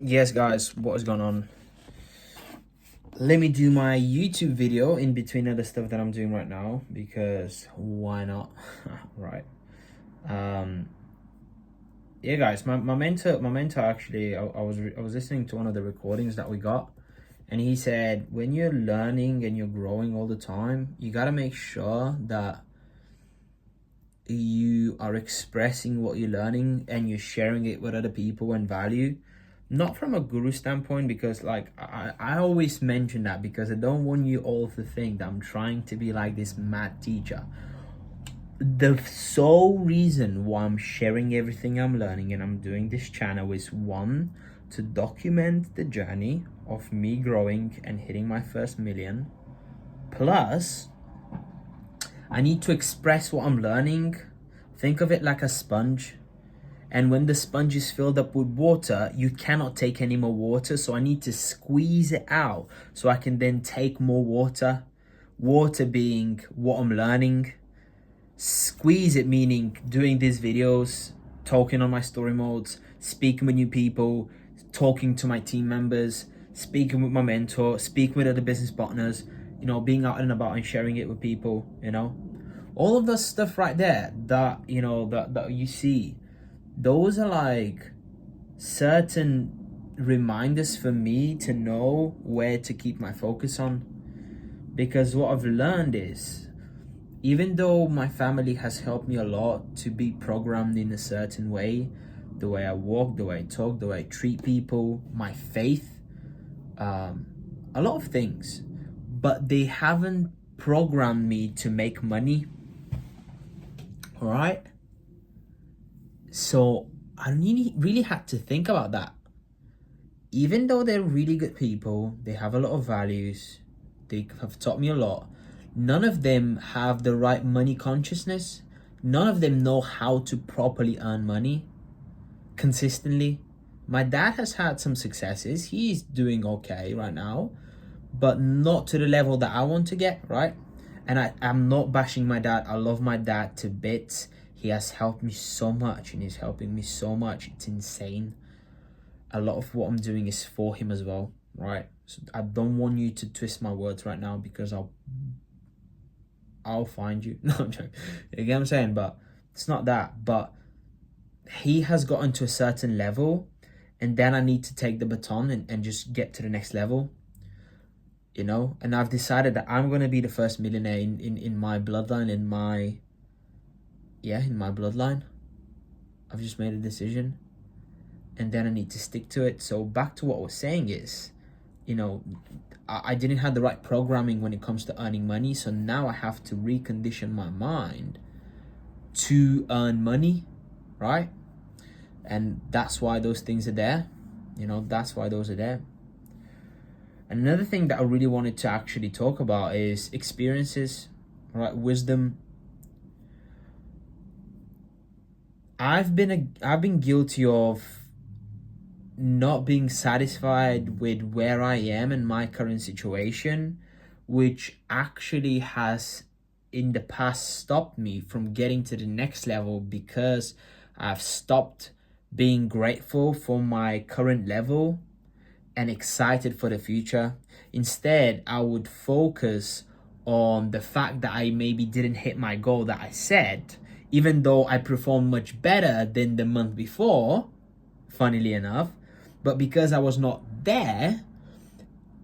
Yes, guys, what is going on? Let me do my YouTube video in between other stuff that I'm doing right now, because why not? Right. Um yeah, guys, my mentor actually, I was listening to one of the recordings that we got, and he said when you're learning and you're growing all the time, you got to make sure that you are expressing what you're learning and you're sharing it with other people and value, not from a guru standpoint, because like I always mention that because I don't want you all to think that I'm trying to be like this mad teacher. The sole reason why I'm sharing everything I'm learning and I'm doing this channel is, one, to document the journey of me growing and hitting my first million, plus I need to express what I'm learning. Think of it like a sponge. And when the sponge is filled up with water, you cannot take any more water. So I need to squeeze it out so I can then take more water. Water being what I'm learning. Squeeze it meaning doing these videos, talking on my story modes, speaking with new people, talking to my team members, speaking with my mentor, speaking with other business partners, being out and about and sharing it with people. All of the stuff right there that, that you see, those are like certain reminders for me to know where to keep my focus on. Because what I've learned is, even though my family has helped me a lot to be programmed in a certain way, the way I walk, the way I talk, the way I treat people, my faith, a lot of things, but they haven't programmed me to make money. All right. So I really had to think about that. Even though they're really good people, they have a lot of values, they have taught me a lot, none of them have the right money consciousness. None of them know how to properly earn money consistently. My dad has had some successes. He's doing okay right now, but not to the level that I want to get, right? And I'm not bashing my dad. I love my dad to bits. He has helped me so much and he's helping me so much. It's insane. A lot of what I'm doing is for him as well, right? So I don't want you to twist my words right now, because I'll find you. No, I'm joking. You get what I'm saying? But it's not that. But he has gotten to a certain level, and then I need to take the baton and just get to the next level. And I've decided that I'm gonna be the first millionaire in my bloodline, in my bloodline. I've just made a decision, and then I need to stick to it. So back to what I was saying is, I didn't have the right programming when it comes to earning money. So now I have to recondition my mind to earn money, right? And that's why those things are there. That's why those are there. Another thing that I really wanted to actually talk about is experiences, right? Wisdom. I've been guilty of not being satisfied with where I am in my current situation, which actually has in the past stopped me from getting to the next level, because I've stopped being grateful for my current level and excited for the future. Instead, I would focus on the fact that I maybe didn't hit my goal that I set, even though I performed much better than the month before, funnily enough. But because I was not there,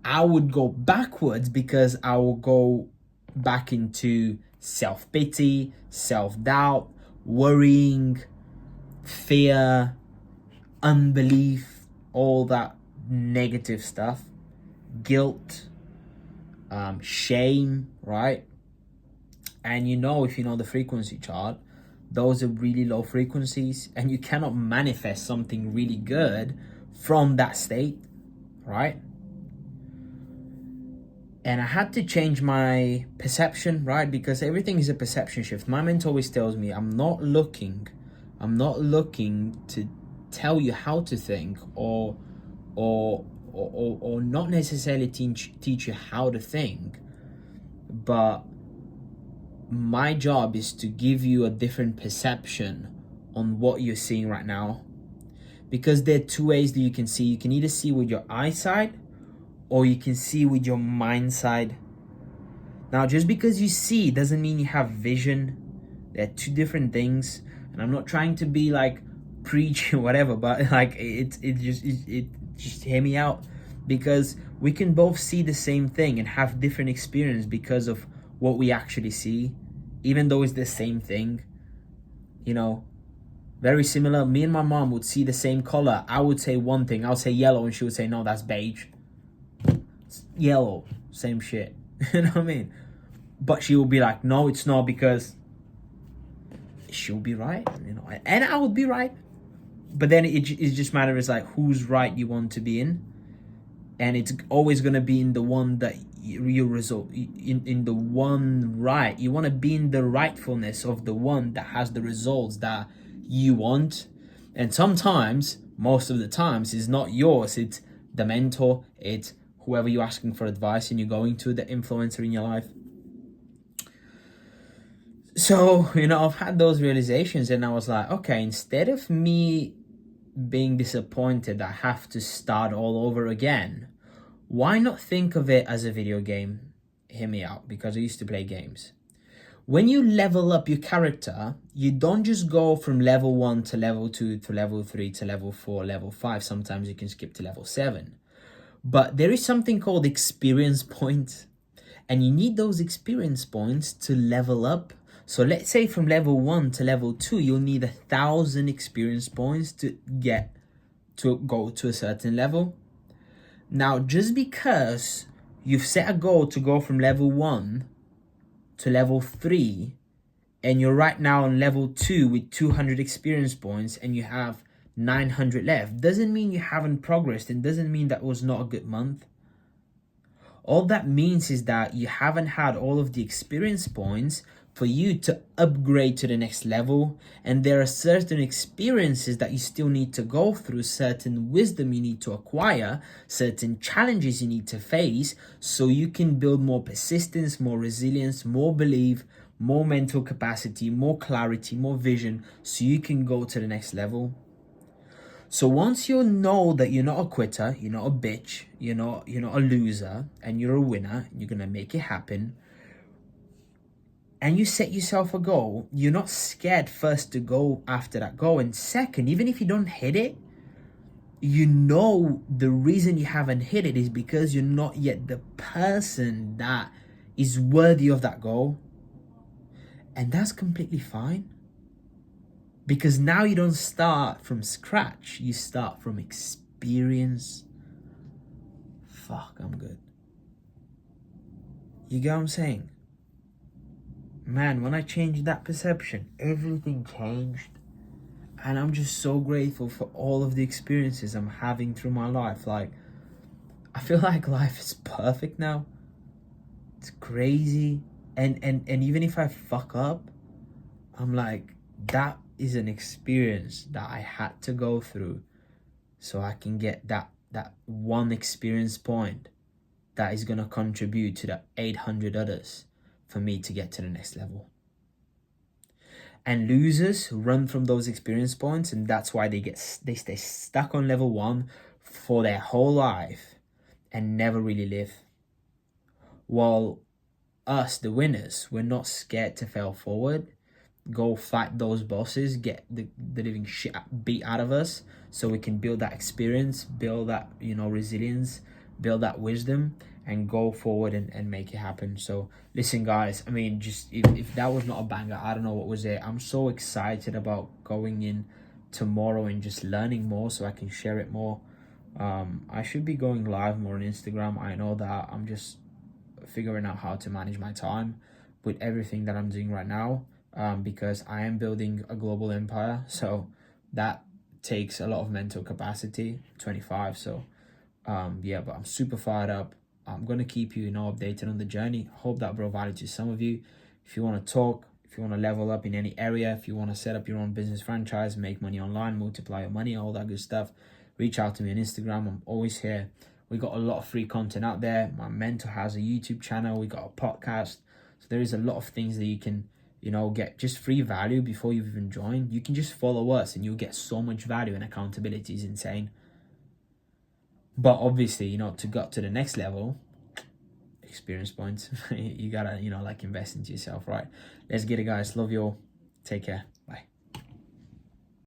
I would go backwards, because I will go back into self-pity, self-doubt, worrying, fear, unbelief, all that negative stuff, guilt, shame, right? And if you know the frequency chart, those are really low frequencies, and you cannot manifest something really good from that state, right? And I had to change my perception, right? Because everything is a perception shift. My mentor always tells me, I'm not looking to tell you how to think, or not necessarily teach you how to think, but my job is to give you a different perception on what you're seeing right now. because there are two ways that you can see. You can either see with your eyesight or you can see with your mind side. Now, just because you see doesn't mean you have vision. They're two different things. And I'm not trying to be like preaching whatever, but like it just hear me out, because we can both see the same thing and have different experience because of what we actually see, even though it's the same thing. You know, very similar. Me and my mom would see the same color. I would say one thing, I would say yellow, and she would say, no, that's beige. It's yellow, same shit. You know what I mean? But she will be like, no, it's not, because she'll be right, you know, and I would be right. But then it just matters like whose right you want to be in, and it's always gonna be in the one that you result in the one right. You want to be in the rightfulness of the one that has the results that you want. And sometimes, most of the times, it's not yours. It's the mentor. It's whoever you're asking for advice and you're going to, the influencer in your life. So, you know, I've had those realizations and I was like, okay, instead of me being disappointed I have to start all over again, why not think of it as a video game? Hear me out, because I used to play games. When you level up your character, you don't just go from level 1 to level 2 to level 3 to level 4, level 5. Sometimes you can skip to level 7. But there is something called experience points. And you need those experience points to level up. So let's say from level 1 to level 2, you'll need 1,000 experience points to go to a certain level. Now, just because you've set a goal to go from level 1 to level 3, and you're right now on level 2 with 200 experience points and you have 900 left, doesn't mean you haven't progressed, and doesn't mean that was not a good month. All that means is that you haven't had all of the experience points for you to upgrade to the next level. And there are certain experiences that you still need to go through, certain wisdom you need to acquire, certain challenges you need to face, so you can build more persistence, more resilience, more belief, more mental capacity, more clarity, more vision, so you can go to the next level. So once you know that you're not a quitter, you're not a bitch, you're not a loser, and you're a winner, you're gonna make it happen, and you set yourself a goal, you're not scared first to go after that goal. And second, even if you don't hit it, you know the reason you haven't hit it is because you're not yet the person that is worthy of that goal. And that's completely fine. Because now you don't start from scratch, you start from experience. Fuck, I'm good. You get what I'm saying? Man, when I changed that perception, everything changed. And I'm just so grateful for all of the experiences I'm having through my life. Like, I feel like life is perfect now. It's crazy. And even if I fuck up, I'm like, that is an experience that I had to go through so I can get that one experience point that is going to contribute to the 800 others for me to get to the next level. And losers run from those experience points, and that's why they stay stuck on level 1 for their whole life and never really live. While us, the winners, we're not scared to fail forward, go fight those bosses, get the living shit beat out of us, so we can build that experience, build that, resilience, build that wisdom, and go forward and make it happen. So listen, guys, I mean, just if that was not a banger, I don't know what was it. I'm so excited about going in tomorrow and just learning more so I can share it more. I should be going live more on Instagram. I know that I'm just figuring out how to manage my time with everything that I'm doing right now, because I am building a global empire, so that takes a lot of mental capacity. 25, so yeah, but I'm super fired up. I'm gonna keep you updated on the journey. Hope that brought value to some of you. If you want to talk, if you want to level up in any area, if you want to set up your own business franchise, make money online, multiply your money, all that good stuff, reach out to me on Instagram. I'm always here. We got a lot of free content out there. My mentor has a YouTube channel. We got a podcast. So there is a lot of things that you can get just free value before you've even joined, you can just follow us and you'll get so much value, and accountability is insane. But obviously, to get to the next level, experience points, you gotta, invest into yourself, right? Let's get it, guys. Love you all. Take care.